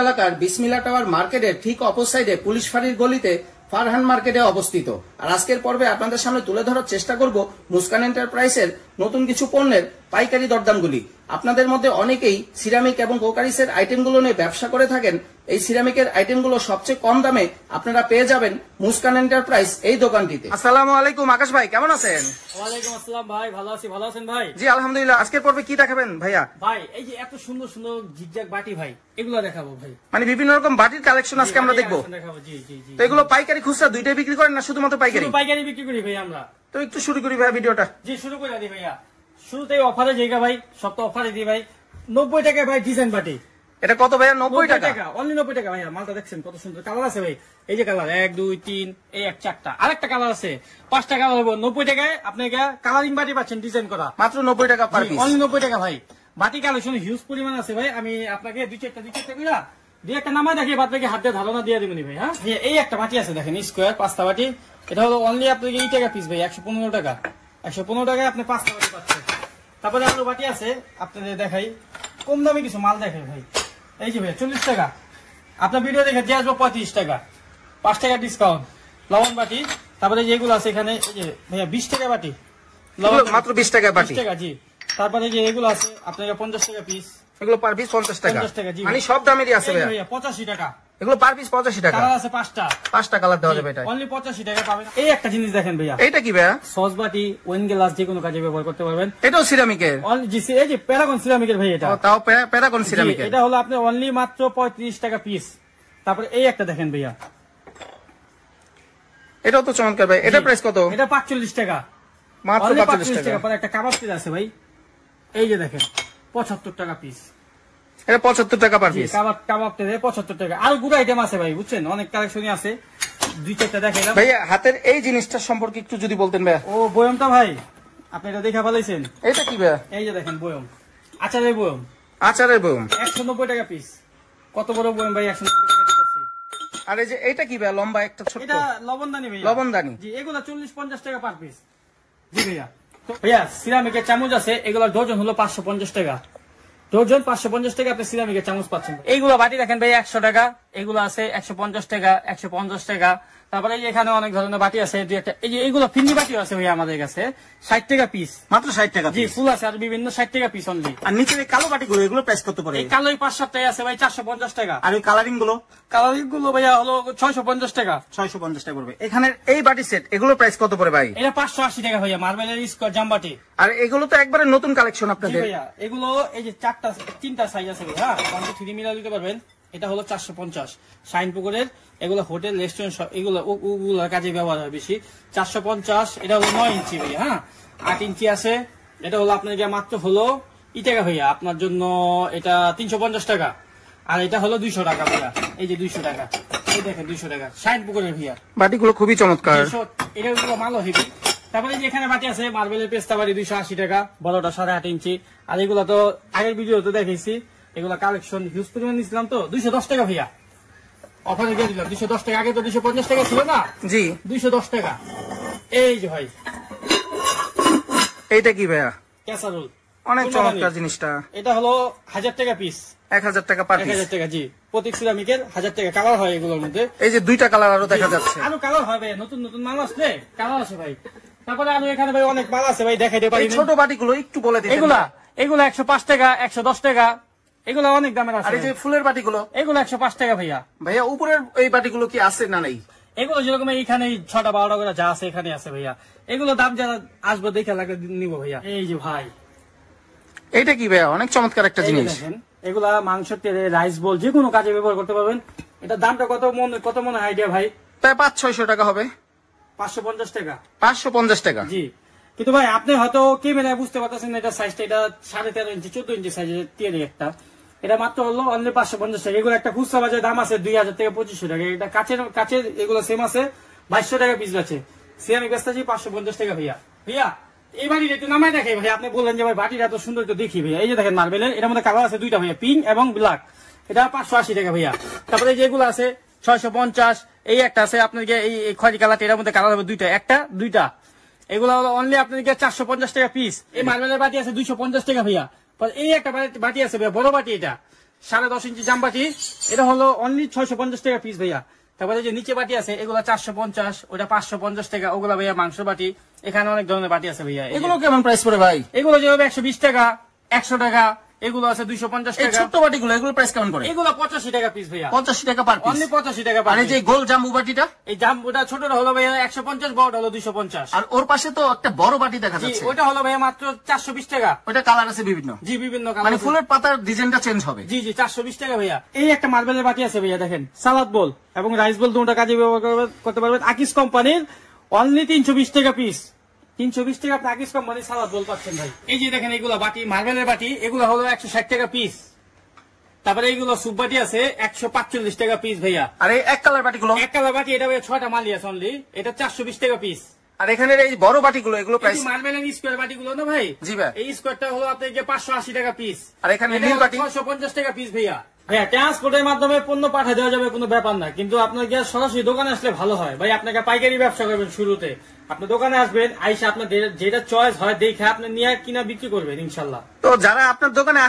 এলাকার বিসমিল্লাহ টাওয়ার মার্কেটের ঠিক অপর সাইডে পুলিশ ফাঁড়ির গলিতে ফারহান মার্কেটে অবস্থিত। আর আজকের পর্বে আপনাদের সামনে তুলে ধরার চেষ্টা করব মুস্কান এন্টারপ্রাইজের নতুন কিছু পণ্যের পাইকারি দরদামগুলি। আপনাদের মধ্যে অনেকেই সিরামিক এবং কোকারিসের আইটেমগুলো নিয়ে ব্যবসা করে থাকেন। এই সিরামিকের আইটেমগুলো সবচেয়ে কম দামে আপনারা পেয়ে যাবেন মুস্কান এন্টারপ্রাইজ এই দোকানটিতে। আসসালামু আলাইকুম আকাশ ভাই, কেমন আছেন? ওয়ালাইকুম আসসালাম ভাই, ভালো আছি। ভালো আছেন ভাই? জি আলহামদুলিল্লাহ। আজকের পর্বে কি দেখাবেন ভাইয়া? ভাই এই যে এত সুন্দর সুন্দর জিগজ্যাগ বাটি ভাই, এগুলো দেখাবো ভাই। মানে বিভিন্ন রকম বাটির কালেকশন আজকে আমরা দেখবো। জি জি জি। তো এগুলো পাইকারি খুচরা দুইটাই বিক্রি করেন না শুধুমাত্র পাইকারি? শুধু পাইকারি বিক্রি করি ভাই আমরা। তো একটু শুরু করি ভাই ভিডিওটা। জি শুরু করে দিই ভাইয়া। শুরুতেই অফারে জায়গা ভাই, সব তো অফারে দিই ভাই। 90 টাকায় ভাই ডিজাইন বাটি। এটা কত ভাইয়া? 90 টাকা? অনলি 90 টাকা ভাইয়া। মালটা দেখছেন কত সুন্দর কালার আছে ভাই। এই যে কালার 1 2 3 এই 1 4টা, আরেকটা কালার আছে 5টা কালার হবে। 90 টাকায় আপনি কালারিং বাটি পাচ্ছেন ডিজাইন করা, মাত্র 90 টাকা পার পিস। অনলি 90 টাকা ভাই। বাটি কালেকশন হিউজ পরিমাণ আছে ভাই। আমি আপনাকে দুই চারটা কইরা দুই একটা নামায় দেখিয়ে বাদ বাকি হাতে ধারণা দিয়ে দিবেন ভাই। হ্যাঁ এই একটা বাটি আছে দেখেন, স্কোয়ার 5টা বাটি। এটা হলো অনলি আপনাকে এই টাকা পিস ভাই, 115 টাকা। 115 টাকায় আপনি 5টা বাটি পাচ্ছেন। তারপরে আরো বাটি আছে আপনাদের দেখাই, কম দামে কিছু মাল দেখাই ভাই। এই যে ভাই 40 টাকা, আপনার ভিডিও দেখে দিয়ে আসবো 35 টাকা, 5 টাকা ডিসকাউন্ট। লবণ বাটি। তারপরে যেগুলো আছে এখানে এই যে ভাইয়া 20 টাকা বাটি, লবণ মাত্র 20 টাকা বাটি। 20 টাকা জি। তারপরে যে এগুলো আছে আপনার 50 টাকা পিস, এগুলো পার পিস 50 টাকা। 50 টাকা জি। মানে সব দামেরই আছে ভাইয়া 85 টাকা। এগুলো পার পিস 85 টাকা। কালার আছে 5টা, 5টা কালার দেওয়া যাবে এটা। অনলি 85 টাকা পাবেন। এই একটা জিনিস দেখেন ভাইয়া, এইটা কি ভাইয়া? সস বাটি, ওয়েন গ্লাস যে কোনো কাজে ব্যবহার করতে পারবেন। এটাও সিরামিকের? অনলি জি, এই যে প্যারাগন সিরামিকের ভাই এটা। তাও প্যারাগন সিরামিকের। এটা হলো আপনি অনলি মাত্র 35 টাকা পিস। তারপরে এই একটা দেখেন ভাইয়া, এটাও তো চমৎকার ভাই। এটা প্রাইস কত? এটা 45 টাকা, মাত্র 45 টাকা। পরে একটা কাবাব প্লেট আছে ভাই, এই যে দেখেন 75 টাকা পিস। এটা 75 টাকা পার পিস। কাবাব প্লেট 75 টাকা। আর গুড় আইটেম আছে ভাই, বুঝছেন, অনেক কালেকশনই আছে। দুই চারটা দেখাইলাম ভাইয়া। হাতের এই জিনিসটা সম্পর্কে একটু যদি বলতেন ভাইয়া। ও বয়মটা ভাই আপনি এটা দেখে ফেলাইছেন। এটা কি ভাইয়া? এই যে দেখেন বয়ম, আচারের বয়ম, আচারের বয়ম, 190 টাকা পিস। কত বড় বয়ম ভাই, 190 টাকা দিতেছি। আর এই যে এটা কি ভাইয়া? লম্বা একটা ছোট। এটা লবণদানি ভাই, লবণদানি জি। এগুলা 40-50 টাকা পার পিস জি ভাইয়া। তো ভাইয়া সিরামিকের চামচ আছে, এগুলা ডজন হলো 550 টাকা। ডজন 550 টাকা আপনি সিরামিকের চামচ পাচ্ছেন। এইগুলো বাটি দেখেন ভাই 100 টাকা, এগুলো আছে 150 টাকা, 150 টাকা। তারপরে এখানে অনেক ধরনের বাটি আছে, দুই একটা। এই যে এইগুলো ফিন্নি বাটিও আছে ভাই আমাদের কাছে, 60 টাকা পিস। মাত্র 60 টাকা জি, ফুল আছে আর বিভিন্ন 60 টাকা পিস অনলি। আর নিচের এই কালো বাটিগুলো, এগুলো প্রাইস কত পড়ে? এই কালো 5-7 টাকা আছে ভাই, 450 টাকা। আর ওই কালারিং গুলো? কালারিং গুলো ভাইয়া হলো 650 টাকা। 650 টাকা পড়বে। এখানে এই বাটি সেট, এগুলো প্রাইস কত পড়ে ভাই? এটা 580 টাকা ভাইয়া, মার্বেলের স্কোয়ার জামবাটি। আর এগুলো তো একবারে নতুন কালেকশন আপনাদের ভাইয়া। এগুলো এই যে 3টা সাইজ আছে ভাইয়া, 1 2 3 মিলা দিতে পারবেন। এটা হলো 450 শাইন পুকুরের, এগুলো হোটেল রেস্টুরেন্ট এগুলো ওগুলোর কাজে ব্যবহার হয় বেশি। 450। এটা হলো 9 ইঞ্চি ভাইয়া। হ্যাঁ 8 ইঞ্চি আছে। এটা হলো আপনার মাত্র হলো টাকা ভাইয়া, আপনার জন্য এটা 350 টাকা। আর এটা হলো 200 টাকা ভাইয়া, এই যে 200 টাকা। এই দেখেন 200 টাকা শাইন পুকুরের ভাইয়া। বাটিগুলো খুবই চমৎকার, এটা মালও হেভি। তারপরে যে এখানে বাটি আছে মার্বেলের পেস্তা বাটি 280 টাকা, বড়টা 8.5 ইঞ্চি। আর এগুলো তো আগের ভিডিওতে দেখেছি, এগুলো কালেকশন হিউজ পরিমাণ নিয়েছিলাম তো। 210 টাকা ভাইয়া, অফারে দিয়ে দিলাম 210 টাকা। আগে তো 250 টাকা ছিল না জি, 210 টাকা। এই যে ভাই, এইটা কি ভাইয়া? ক্যাসারোল, অনেক চমৎকার জিনিসটা। এটা হলো 1000 টাকা পিস, 1000 টাকা পার পিস। 1000 টাকা জি। প্রত্যেক সিরামিকের 1000 টাকা। কালার হয় এগুলোর মধ্যে, এই যে দুইটা কালার আরো দেখা যাচ্ছে। আরো কালার হয় ভাই, নতুন নতুন মাল আসলে কালার আছে ভাই। তারপরে আরো এখানে ভাই অনেক মাল আছে ভাই, দেখাইতে পারি। ছোট বাটিগুলো একটু বলে দিন। এগুলা 105 টাকা, 110 টাকা। এগুলো অনেক দামের আছে। আর এই যে ফুলের বাটিগুলো? এগুলো 105 টাকা ভাইয়া। ভাইয়া উপরের এই বাটিগুলো কি আছে না নেই? এগুলো যেরকম এখানে 6টা 12টা করে যা আছে এখানে আছে ভাইয়া। এগুলো দাম যারা আসবে দেখে লাগে নিব ভাইয়া। এই যে ভাই, এইটা কি ভাইয়া? অনেক চমৎকার একটা জিনিস। দেখেন এগুলা মাংস তেলে রাইস বল যে কোনো কাজে ব্যবহার করতে পারবেন। এটা দামটা কত মনে আইডিয়া ভাই? প্রায় 500-600 টাকা হবে। 550 টাকা। 550 টাকা জি। কিন্তু ভাই আপনি হয়তো ক্যামেরায় বুঝতে পারতেছেন এটা সাইজটা, এটা 13.5 ইঞ্চি 14 ইঞ্চি সাইজের টিয়ারি একটা। এটা মাত্র হলো অনলি 550 টাকা। এগুলো একটা খুচরা বাজার দাম আছে 2000 থেকে 2500 টাকা। এটা কাচের এগুলো সেম আছে 2200 টাকা পিস আছে। সিরামিক বেচতেছি 550 টাকা ভাইয়া। ভাইয়া এই বাটিটা একটু নামায় দেখে ভাই, আপনি বললেন যে ভাই বাটিটা এত সুন্দর, তো দেখি ভাইয়া। এই যে দেখেন মার্বেলের, এটার মধ্যে কালার আছে 2টা ভাইয়া, পিঙ্ক এবং ব্ল্যাক। এটা 580 টাকা ভাইয়া। তারপরে যেগুলো আছে 650, এই একটা আছে আপনাকে এই খয়েরি কালার, এটার মধ্যে কালার হবে 2টা, 2টা। এগুলো হলো অনলি আপনাকে 450 টাকা পিস। এই মার্বেলের বাটি আছে 250 টাকা ভাইয়া। এই একটা বাটি আছে ভাইয়া, বড় বাটি, এটা 10.5 ইঞ্চি জামবাটি, এটা হলো অনলি 650 টাকা পিস ভাইয়া। তারপরে যে নিচে বাটি আছে এগুলো 450, ওটা 550 টাকা, ওগুলা ভাইয়া মাংস বাটি। এখানে অনেক ধরনের বাটি আছে ভাইয়া। এগুলো কেমন প্রাইস পড়ে ভাই? এগুলো যেভাবে 120 টাকা, 100 টাকা, এগুলো আছে 250 এই টাকা। ছোট্ট বাটিগুলো এগুলো প্রাইস কেমন পড়ে? এগুলো 85 টাকা পিস ভাইয়া, 85 টাকা পার পিস। অনলি 85 টাকা আর এই যে গোল জাম্বু বাটিটা, এই জাম্বুটা ছোটটা হলো ভাইয়া 150, বড়টা হলো 250। আর ওর পাশে তো একটা বড় বাটি দেখা জি, যাচ্ছে, ওটা হলো ভাইয়া মাত্র 420 টাকা। ওটা কালার আছে বিভিন্ন, জি, বিভিন্ন মানে কালার। ফুলের পাতার ডিজাইনটা চেঞ্জ হবে। জি জি, 420 টাকা ভাইয়া। এই একটা মার্বেলের বাটি আছে ভাইয়া, দেখেন সালাদ বোল এবং রাইস বোল দুটো কাজে ব্যবহার করতে পারবেন। আকিস কোম্পানির, অনলি 320 টাকা পিস। 320 টাকা আপনি আকিস কোম্পানির সালাদ বোল পাচ্ছেন ভাই। এই যে দেখেন এগুলো বাটি, মার্বেলের বাটি, এগুলো হলো 160 টাকা পিস। তারপরে এইগুলো সুপ বাটি আছে 145 টাকা পিস ভাইয়া। আর এই এক কালার বাটিগুলো, এক কালার বাটি, এটা ভাইয়া 6টা মালি আছে অনলি, এটা 420 টাকা পিস। আর এখানে এই বড় বাটিগুলো এগুলো প্রাইস? মার্বেলের স্কোয়ার বাটিগুলো না ভাই, জি ভাই, এই স্কোয়ারটা হলো আপনার 580 টাকা পিস। আর এখানে নীল বাটি 650 টাকা পিস ভাইয়া। হ্যাঁ, ট্রান্সপোর্টের মাধ্যমে পণ্য পাঠা দেওয়া যাবে, কোনো ব্যাপার না, কিন্তু আপনার গিয়ে সরাসরি দোকানে আসলে ভালো হয় ভাই। আপনাকে পাইকারি ব্যবসা করবেন শুরুতে, আপনি দোকানে আসবেন, আইসা আপনার যেটা চয়েস হয় দেখে আপনি নিয়ে কিনা বিক্রি করবেন ইনশাল্লাহ। তো যারা আপনার দোকানে